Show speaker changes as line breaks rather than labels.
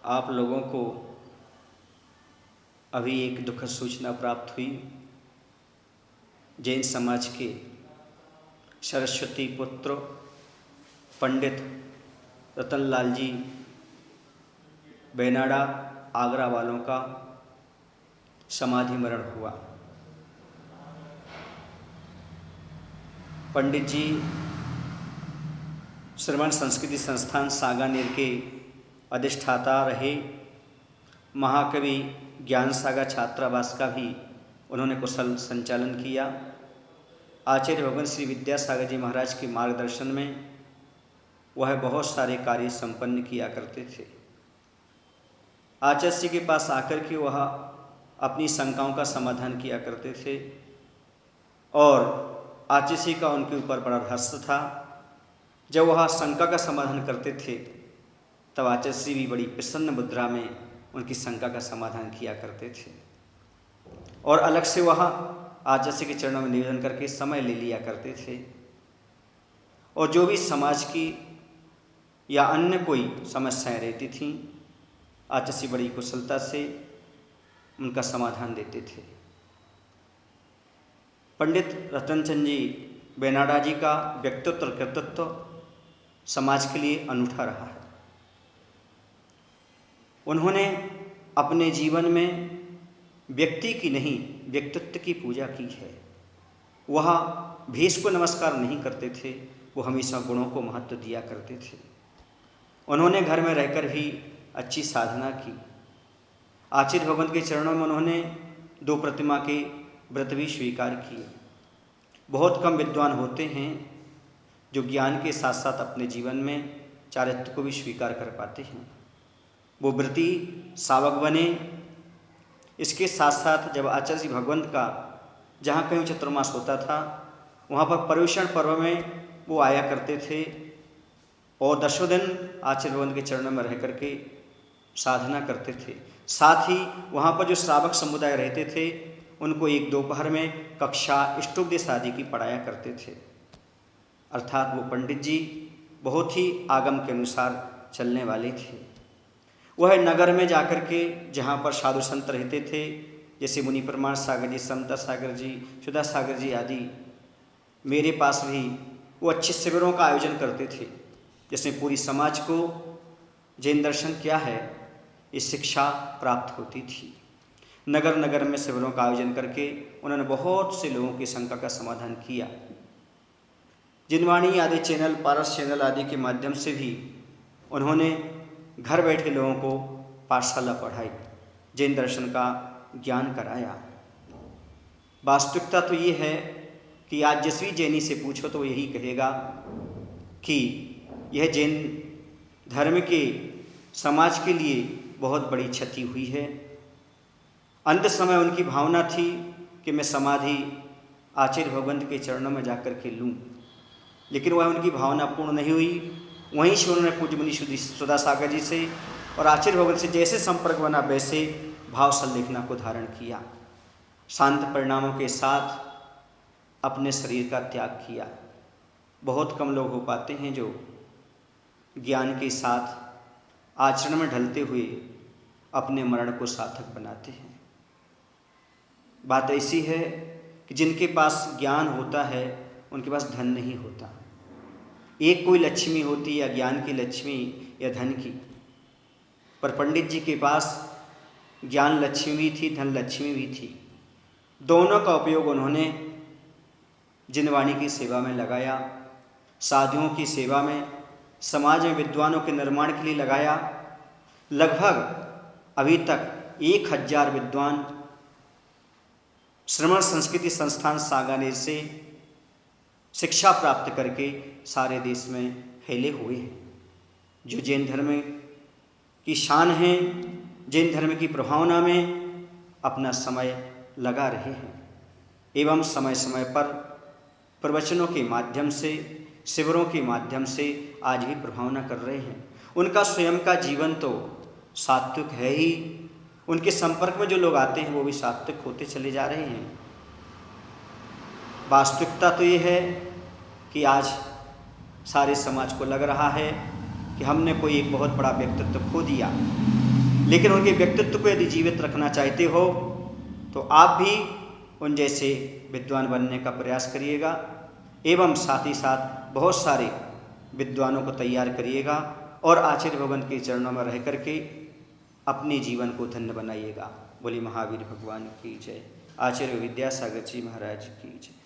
आप लोगों को अभी एक दुखद सूचना प्राप्त हुई। जैन समाज के सरस्वती पुत्र पंडित रतनलाल जी बेनाडा आगरा वालों का समाधि मरण हुआ। पंडित जी श्रवण संस्कृति संस्थान सांगानेर के अधिष्ठाता रहे। महाकवि ज्ञान सागर छात्रावास का भी उन्होंने कुशल संचालन किया। आचार्य भगवान श्री विद्यासागर जी महाराज के मार्गदर्शन में वह बहुत सारे कार्य संपन्न किया करते थे। आचार्य जी के पास आकर के वह अपनी शंकाओं का समाधान किया करते थे और आचार्य जी का उनके ऊपर बड़ा हस्त था। जब वह शंका का समाधान करते थे तब आचार्य जी भी बड़ी प्रसन्न मुद्रा में उनकी शंका का समाधान किया करते थे और अलग से वह आचार्य जी के चरणों में निवेदन करके समय ले लिया करते थे और जो भी समाज की या अन्य कोई समस्याएं रहती थीं आचार्य जी बड़ी कुशलता से उनका समाधान देते थे। पंडित रतनचंद जी बेनाडा जी का व्यक्तित्व और कृतित्व समाज के लिए अनूठा रहा है। उन्होंने अपने जीवन में व्यक्ति की नहीं व्यक्तित्व की पूजा की है। वह भेष को नमस्कार नहीं करते थे, वो हमेशा गुणों को महत्व दिया करते थे। उन्होंने घर में रहकर भी अच्छी साधना की। आचार्य भगवान के चरणों में उन्होंने 2 प्रतिमा के व्रत भी स्वीकार किए। बहुत कम विद्वान होते हैं जो ज्ञान के साथ साथ अपने जीवन में चारित्र को भी स्वीकार कर पाते हैं। वो व्रती सावक बने। इसके साथ साथ जब आचार्य जी भगवंत का जहाँ कहीं चतुर्मास होता था वहाँ पर पर्युषण पर्व में वो आया करते थे और 10 दिन आचार्य भगवंत के चरणों में रह करके साधना करते थे। साथ ही वहाँ पर जो श्रावक समुदाय रहते थे उनको एक दोपहर में कक्षा इष्टोपदेश आदि की पढ़ाया करते थे। अर्थात वो पंडित जी बहुत ही आगम के अनुसार चलने वाले थे। वह नगर में जाकर के जहाँ पर साधु संत रहते थे जैसे मुनि प्रमाण सागर जी, समता सागर जी, सुधा सागर जी आदि, मेरे पास भी वो अच्छे शिविरों का आयोजन करते थे जिसमें पूरी समाज को जैन दर्शन क्या है इस शिक्षा प्राप्त होती थी। नगर नगर में शिविरों का आयोजन करके उन्होंने बहुत से लोगों की शंका का समाधान किया। जिनवाणी आदि चैनल, पारस चैनल आदि के माध्यम से भी उन्होंने घर बैठे लोगों को पाठशाला पढ़ाई, जैन दर्शन का ज्ञान कराया। वास्तविकता तो ये है कि आज जिस भी जैनी से पूछो तो वो यही कहेगा कि यह जैन धर्म के समाज के लिए बहुत बड़ी क्षति हुई है। अंत समय उनकी भावना थी कि मैं समाधि आचार्य भगवंत के चरणों में जाकर के लूँ, लेकिन वह उनकी भावना पूर्ण नहीं हुई। वहीं से उन्होंने पूज्य मुनि सुधा सागर जी से और आचार्य भगवंत से जैसे संपर्क बना वैसे भाव संलेखना को धारण किया। शांत परिणामों के साथ अपने शरीर का त्याग किया। बहुत कम लोग हो पाते हैं जो ज्ञान के साथ आचरण में ढलते हुए अपने मरण को सार्थक बनाते हैं। बात ऐसी है कि जिनके पास ज्ञान होता है उनके पास धन नहीं होता। एक कोई लक्ष्मी होती या ज्ञान की लक्ष्मी या धन की, पर पंडित जी के पास ज्ञान लक्ष्मी भी थी, धन लक्ष्मी भी थी। दोनों का उपयोग उन्होंने जिनवाणी की सेवा में लगाया, साधुओं की सेवा में, समाज में विद्वानों के निर्माण के लिए लगाया। लगभग अभी तक 1000 विद्वान श्रवण संस्कृति संस्थान सांगानेर से शिक्षा प्राप्त करके सारे देश में फैले हुए हैं। जो जैन धर्म की शान है, जैन धर्म की प्रभावना में अपना समय लगा रहे हैं एवं समय समय पर प्रवचनों के माध्यम से, शिविरों के माध्यम से आज भी प्रभावना कर रहे हैं। उनका स्वयं का जीवन तो सात्विक है ही, उनके संपर्क में जो लोग आते हैं वो भी सात्विक होते चले जा रहे हैं। वास्तविकता तो ये है कि आज सारे समाज को लग रहा है कि हमने कोई एक बहुत बड़ा व्यक्तित्व खो दिया, लेकिन उनके व्यक्तित्व को यदि जीवित रखना चाहते हो तो आप भी उन जैसे विद्वान बनने का प्रयास करिएगा एवं साथ ही साथ बहुत सारे विद्वानों को तैयार करिएगा और आचार्य भगवान के चरणों में रह करके अपने जीवन को धन्य बनाइएगा। बोली महावीर भगवान की जय। आचार्य विद्यासागर जी महाराज की जय।